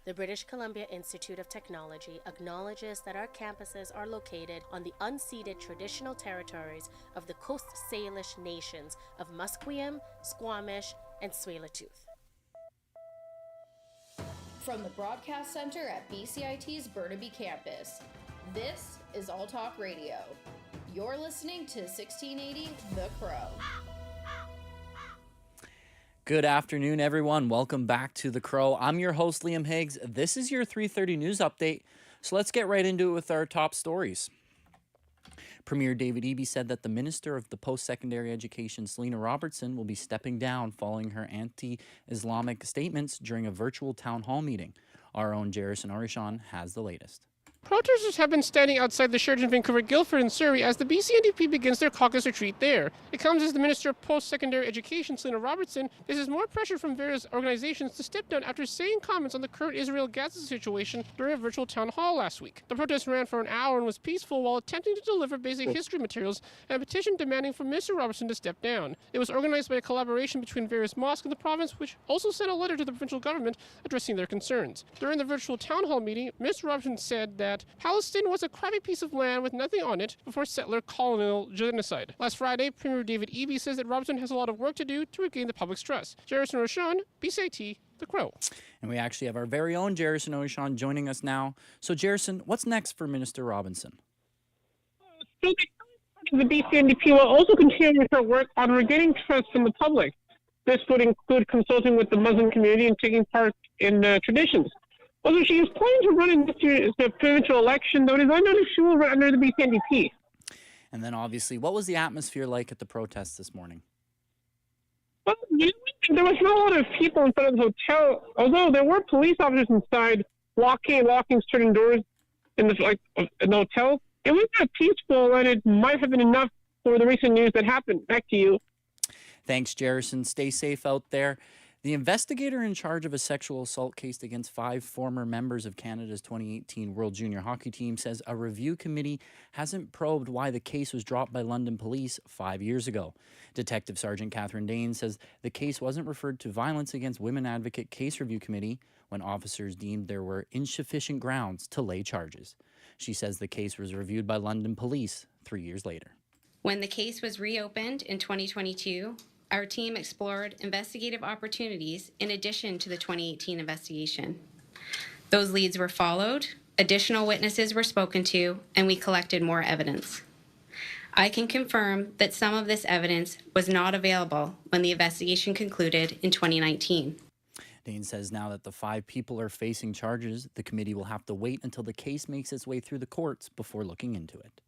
The British Columbia Institute of Technology acknowledges that our campuses are located on the unceded traditional territories of the Coast Salish nations of Musqueam, Squamish, and Tsleil-Waututh. From the Broadcast Center at BCIT's Burnaby Campus, this is All Talk Radio. You're listening to 1680 The Crow. Good afternoon, everyone. Welcome back to The Crow. I'm your host, Liam Higgs. This is your 3:30 news update, so let's get right into it with our top stories. Premier David Eby said that the Minister of the Post-Secondary Education, Selena Robertson, will be stepping down following her anti-Islamic statements during a virtual town hall meeting. Our own Jarrison Orishan has the latest. Protesters have been standing outside the Sheraton Vancouver Guildford in Surrey as the BCNDP begins their caucus retreat there. It comes as the Minister of Post-Secondary Education, Selena Robertson, faces more pressure from various organizations to step down after saying comments on the current Israel-Gaza situation during a virtual town hall last week. The protest ran for an hour and was peaceful while attempting to deliver basic history materials and a petition demanding for Minister Robertson to step down. It was organized by a collaboration between various mosques in the province, which also sent a letter to the provincial government addressing their concerns. During the virtual town hall meeting, Minister Robertson said that Palestine was a crappy piece of land with nothing on it before settler colonial genocide. Last Friday, Premier David Eby says that Robertson has a lot of work to do to regain the public's trust. Jarrison Orishan, BCIT, The Crow. And we actually have our very own Jarrison Orishan joining us now. So, Jarrison, what's next for Minister Robinson? So the BCNDP will also continue her work on regaining trust from the public. This would include consulting with the Muslim community and taking part in traditions. Although she is planning to run in this year's provincial election, though it is unknown if she will run under the BCNDP. And then, obviously, what was the atmosphere like at the protests this morning? Well, there was not a lot of people in front of the hotel, although there were police officers inside walking, turning doors in the hotel. It was not peaceful, and it might have been enough for the recent news that happened. Back to you. Thanks, Jarrison. Stay safe out there. The investigator in charge of a sexual assault case against 5 former members of Canada's 2018 World Junior Hockey Team says a review committee hasn't probed why the case was dropped by London police 5 years ago. Detective Sergeant Catherine Dane says the case wasn't referred to Violence Against Women Advocate Case Review Committee when officers deemed there were insufficient grounds to lay charges. She says the case was reviewed by London police 3 years later. When the case was reopened in 2022, our team explored investigative opportunities in addition to the 2018 investigation. Those leads were followed, additional witnesses were spoken to, and we collected more evidence. I can confirm that some of this evidence was not available when the investigation concluded in 2019. Dane says now that the 5 people are facing charges, the committee will have to wait until the case makes its way through the courts before looking into it.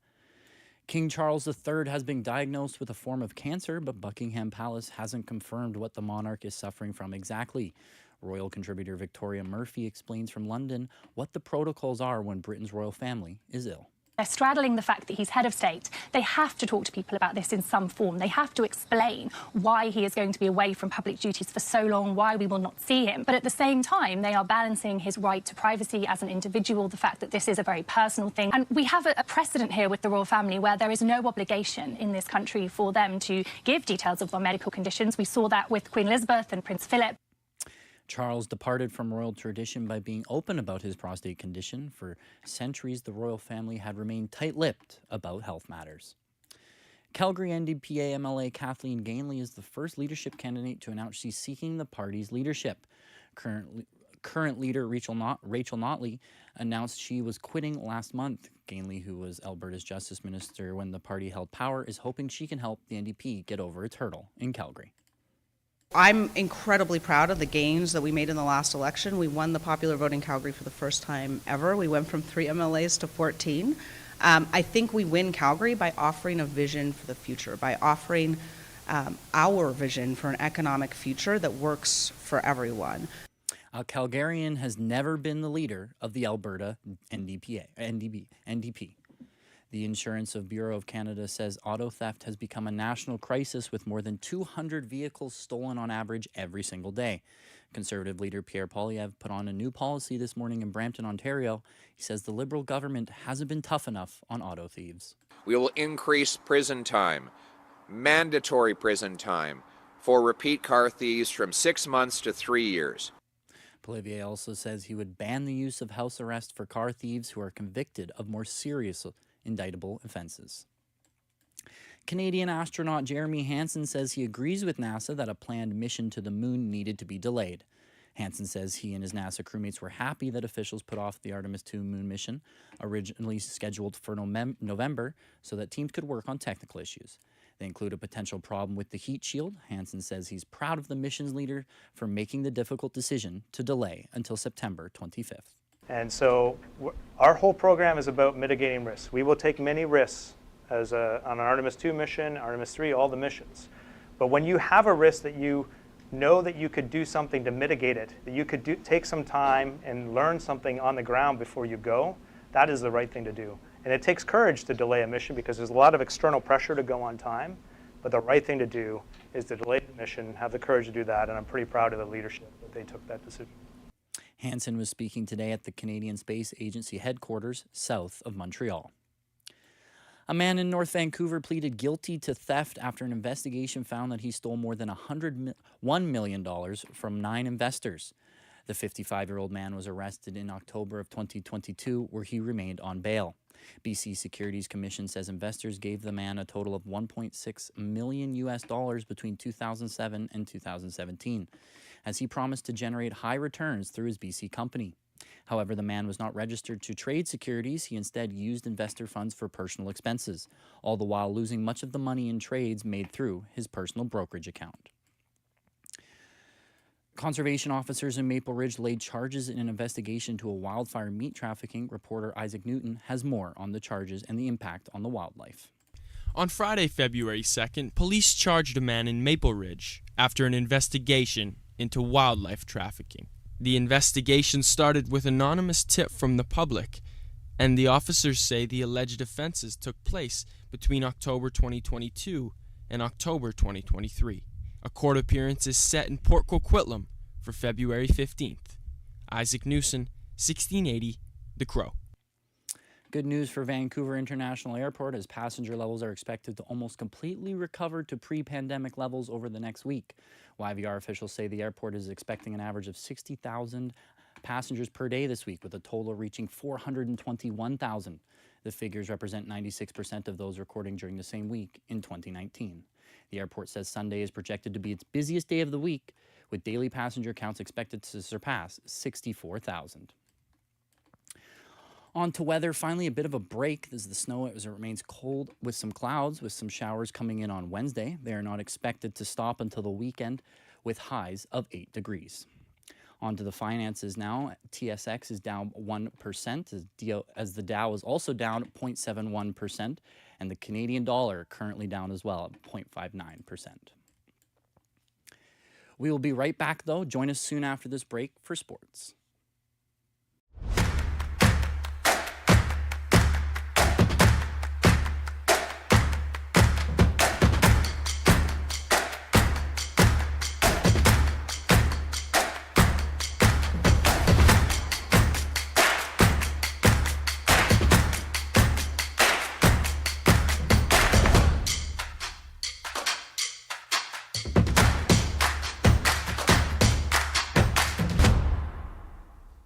King Charles III has been diagnosed with a form of cancer, but Buckingham Palace hasn't confirmed what the monarch is suffering from exactly. Royal contributor Victoria Murphy explains from London what the protocols are when Britain's royal family is ill. They're straddling the fact that he's head of state. They have to talk to people about this in some form. They have to explain why he is going to be away from public duties for so long, why we will not see him. But at the same time, they are balancing his right to privacy as an individual, the fact that this is a very personal thing. And we have a precedent here with the royal family where there is no obligation in this country for them to give details of their medical conditions. We saw that with Queen Elizabeth and Prince Philip. Charles departed from royal tradition by being open about his prostate condition. For centuries, the royal family had remained tight-lipped about health matters. Calgary NDPA MLA Kathleen Gainley is the first leadership candidate to announce she's seeking the party's leadership. Current leader Rachel Notley announced she was quitting last month. Gainley, who was Alberta's Justice Minister when the party held power, is hoping she can help the NDP get over its hurdle in Calgary. I'm incredibly proud of the gains that we made in the last election. We won the popular vote in Calgary for the first time ever. We went from 3 MLAs to 14. I think we win Calgary by offering a vision for the future, by offering our vision for an economic future that works for everyone. A Calgarian has never been the leader of the Alberta NDP. The Insurance Bureau of Canada says auto theft has become a national crisis with more than 200 vehicles stolen on average every single day. Conservative leader Pierre Poilievre put on a new policy this morning in Brampton, Ontario. He says the Liberal government hasn't been tough enough on auto thieves. We will increase prison time, mandatory prison time, for repeat car thieves from 6 months to 3 years. Poilievre also says he would ban the use of house arrest for car thieves who are convicted of more serious indictable offenses. Canadian astronaut Jeremy Hansen says he agrees with NASA that a planned mission to the moon needed to be delayed. Hansen says he and his NASA crewmates were happy that officials put off the Artemis II moon mission, originally scheduled for November, so that teams could work on technical issues. They include a potential problem with the heat shield. Hansen says he's proud of the mission's leader for making the difficult decision to delay until September 25th. And so our whole program is about mitigating risks. We will take many risks on an Artemis II mission, Artemis III, all the missions. But when you have a risk that you know that you could do something to mitigate it, that you could take some time and learn something on the ground before you go, that is the right thing to do. And it takes courage to delay a mission because there's a lot of external pressure to go on time. But the right thing to do is to delay the mission, have the courage to do that, and I'm pretty proud of the leadership that they took that decision. Hansen was speaking today at the Canadian Space Agency headquarters south of Montreal. A man in North Vancouver pleaded guilty to theft after an investigation found that he stole more than $101 million from 9 investors. The 55-year-old man was arrested in October of 2022, where he remained on bail. BC Securities Commission says investors gave the man a total of $1.6 million between 2007 and 2017, as he promised to generate high returns through his BC company. However, the man was not registered to trade securities. He instead used investor funds for personal expenses, all the while losing much of the money in trades made through his personal brokerage account. Conservation officers in Maple Ridge laid charges in an investigation to a wildfire meat trafficking. Reporter Isaac Newton has more on the charges and the impact on the wildlife. On Friday, February 2nd, police charged a man in Maple Ridge after an investigation into wildlife trafficking. The investigation started with anonymous tip from the public, and the officers say the alleged offenses took place between October 2022 and October 2023. A court appearance is set in Port Coquitlam for February 15th. Isaac Newson, 1680, The Crow. Good news for Vancouver International Airport, as passenger levels are expected to almost completely recover to pre-pandemic levels over the next week. YVR officials say the airport is expecting an average of 60,000 passengers per day this week, with a total reaching 421,000. The figures represent 96% of those recording during the same week in 2019. The airport says Sunday is projected to be its busiest day of the week, with daily passenger counts expected to surpass 64,000. On to weather. Finally, a bit of a break as the snow as it remains cold with some clouds, with some showers coming in on Wednesday. They are not expected to stop until the weekend, with highs of 8 degrees. On to the finances now. TSX is down 1%, as the Dow is also down 0.71%, and the Canadian dollar currently down as well at 0.59%. We will be right back, though. Join us soon after this break for sports.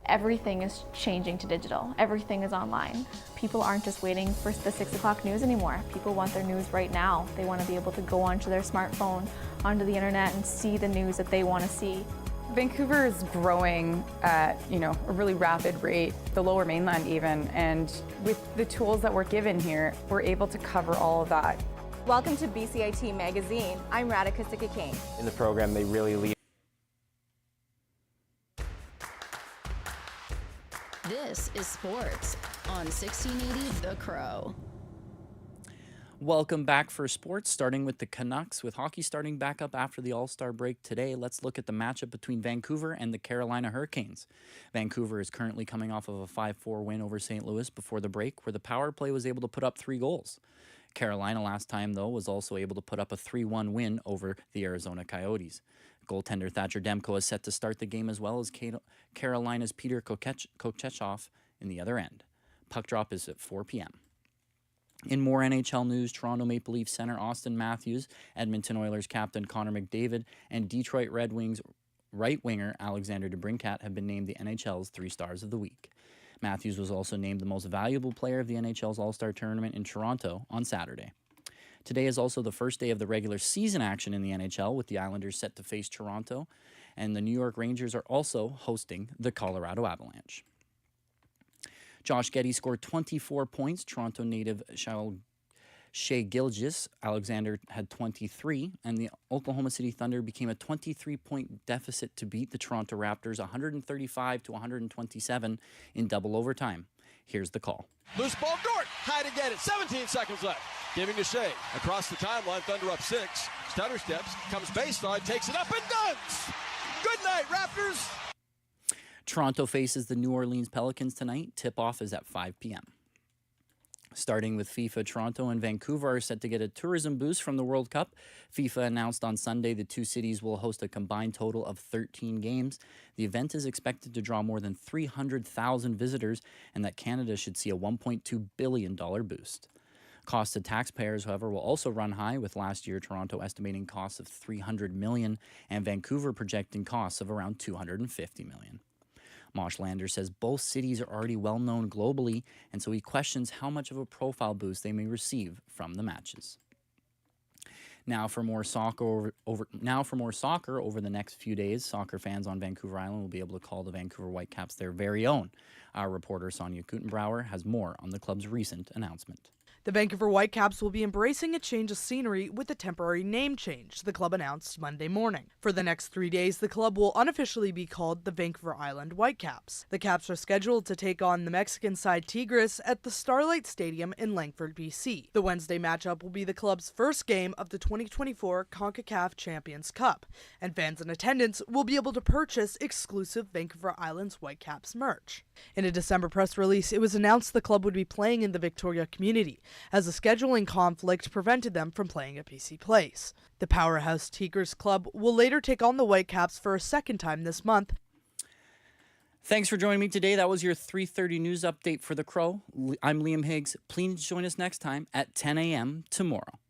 Everything is changing to digital. Everything is online. People aren't just waiting for the 6 o'clock news anymore. People want their news right now. They want to be able to go onto their smartphone, onto the internet, and see the news that they want to see. Vancouver is growing at, a really rapid rate, the Lower Mainland even, and with the tools that we're given here, we're able to cover all of that. Welcome to BCIT Magazine. I'm Radhika Sikakane. In the program, they really lead. This is sports on 1680 The Crow. Welcome back for sports, starting with the Canucks. With hockey starting back up after the All-Star break today, let's look at the matchup between Vancouver and the Carolina Hurricanes. Vancouver is currently coming off of a 5-4 win over St. Louis before the break, where the power play was able to put up 3 goals. Carolina last time, though, was also able to put up a 3-1 win over the Arizona Coyotes. Goaltender Thatcher Demko is set to start the game, as well as Carolina's Peter Kochetkov in the other end. Puck drop is at 4 p.m. In more NHL news, Toronto Maple Leafs center Austin Matthews, Edmonton Oilers captain Connor McDavid, and Detroit Red Wings right winger Alexander DeBrincat have been named the NHL's 3 Stars of the Week. Matthews was also named the most valuable player of the NHL's All-Star Tournament in Toronto on Saturday. Today is also the first day of the regular season action in the NHL, with the Islanders set to face Toronto, and the New York Rangers are also hosting the Colorado Avalanche. Josh Giddey scored 24 points. Toronto native Shea Gilgeous Alexander had 23, and the Oklahoma City Thunder became a 23-point deficit to beat the Toronto Raptors 135-127 in double overtime. Here's the call. Loose ball, Dort, high to get it, 17 seconds left. Giving to Shea, across the timeline, Thunder up 6. Stutter steps, comes baseline, takes it up and dunks! Good night, Raptors! Toronto faces the New Orleans Pelicans tonight. Tip-off is at 5 p.m. Starting with FIFA, Toronto and Vancouver are set to get a tourism boost from the World Cup. FIFA announced on Sunday the two cities will host a combined total of 13 games. The event is expected to draw more than 300,000 visitors, and that Canada should see a $1.2 billion boost. Costs to taxpayers, however, will also run high, with last year Toronto estimating costs of $300 million and Vancouver projecting costs of around $250 million. Moschlander says both cities are already well known globally, and so he questions how much of a profile boost they may receive from the matches. Now for more soccer over the next few days, soccer fans on Vancouver Island will be able to call the Vancouver Whitecaps their very own. Our reporter Sonia Kutenbrauer has more on the club's recent announcement. The Vancouver Whitecaps will be embracing a change of scenery with a temporary name change, the club announced Monday morning. For the next 3 days, the club will unofficially be called the Vancouver Island Whitecaps. The Caps are scheduled to take on the Mexican side Tigres at the Starlight Stadium in Langford, BC. The Wednesday matchup will be the club's first game of the 2024 CONCACAF Champions Cup, and fans in attendance will be able to purchase exclusive Vancouver Islands Whitecaps merch. In a December press release, it was announced the club would be playing in the Victoria community, as a scheduling conflict prevented them from playing at BC Place. The powerhouse Tigres club will later take on the Whitecaps for a second time this month. Thanks for joining me today. That was your 3:30 news update for The Crow. I'm Liam Higgs. Please join us next time at 10 a.m. tomorrow.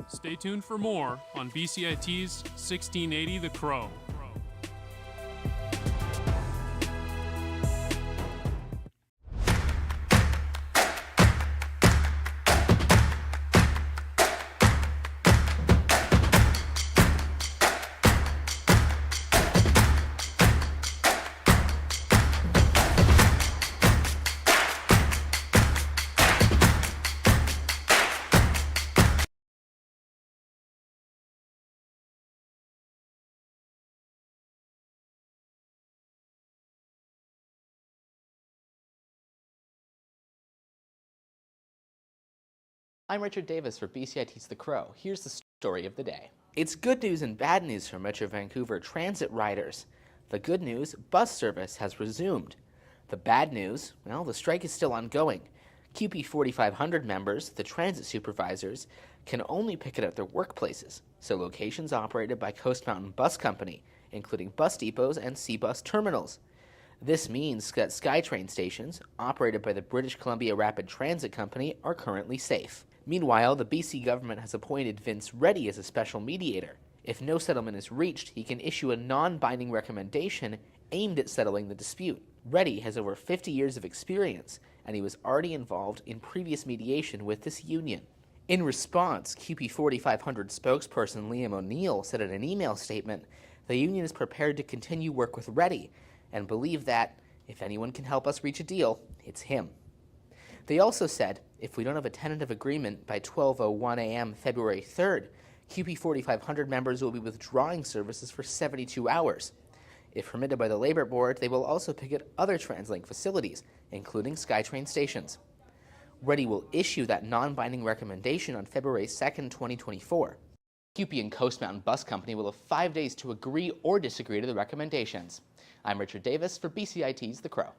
Stay tuned for more on BCIT's 1680 The Crow. I'm Richard Davis for BCIT's The Crow. Here's the story of the day. It's good news and bad news for Metro Vancouver transit riders. The good news, bus service has resumed. The bad news, well, the strike is still ongoing. QP 4500 members, the transit supervisors, can only picket at their workplaces, so locations operated by Coast Mountain Bus Company, including bus depots and C-Bus terminals. This means that SkyTrain stations, operated by the British Columbia Rapid Transit Company, are currently safe. Meanwhile, the BC government has appointed Vince Reddy as a special mediator. If no settlement is reached, he can issue a non-binding recommendation aimed at settling the dispute. Reddy has over 50 years of experience, and he was already involved in previous mediation with this union. In response, QP 4500 spokesperson Liam O'Neill said in an email statement, the union is prepared to continue work with Reddy, and believe that, if anyone can help us reach a deal, it's him. They also said, if we don't have a tentative agreement by 12:01 a.m. February 3rd, QP 4500 members will be withdrawing services for 72 hours. If permitted by the Labour Board, they will also picket other TransLink facilities, including SkyTrain stations. Reddy will issue that non-binding recommendation on February 2nd, 2024. QP and Coast Mountain Bus Company will have 5 days to agree or disagree to the recommendations. I'm Richard Davis for BCIT's The Crow.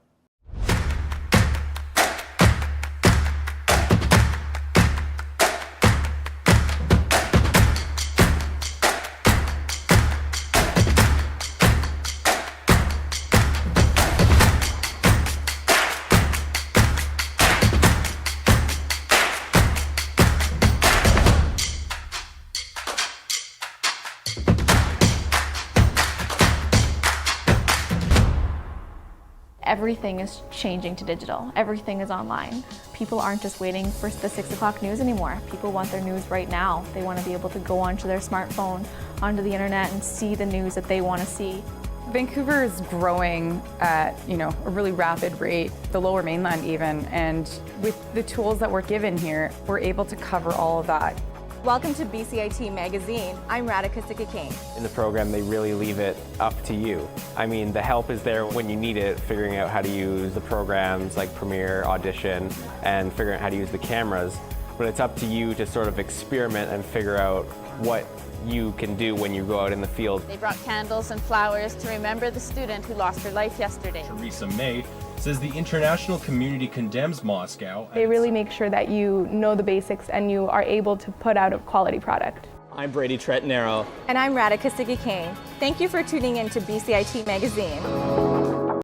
Everything is changing to digital. Everything is online. People aren't just waiting for the 6 o'clock news anymore. People want their news right now. They want to be able to go onto their smartphone, onto the internet, and see the news that they want to see. Vancouver is growing at, a really rapid rate, the Lower Mainland even, and with the tools that we're given here, we're able to cover all of that. Welcome to BCIT Magazine. I'm Radhika King. In the program, they really leave it up to you. I mean, the help is there when you need it, figuring out how to use the programs like Premiere, Audition, and figuring out how to use the cameras. But it's up to you to sort of experiment and figure out what you can do when you go out in the field. They brought candles and flowers to remember the student who lost her life yesterday. Teresa May says the international community condemns Moscow. They really make sure that you know the basics and you are able to put out a quality product. I'm Brady Tretanero. And I'm Radhika King. Thank you for tuning in to BCIT Magazine.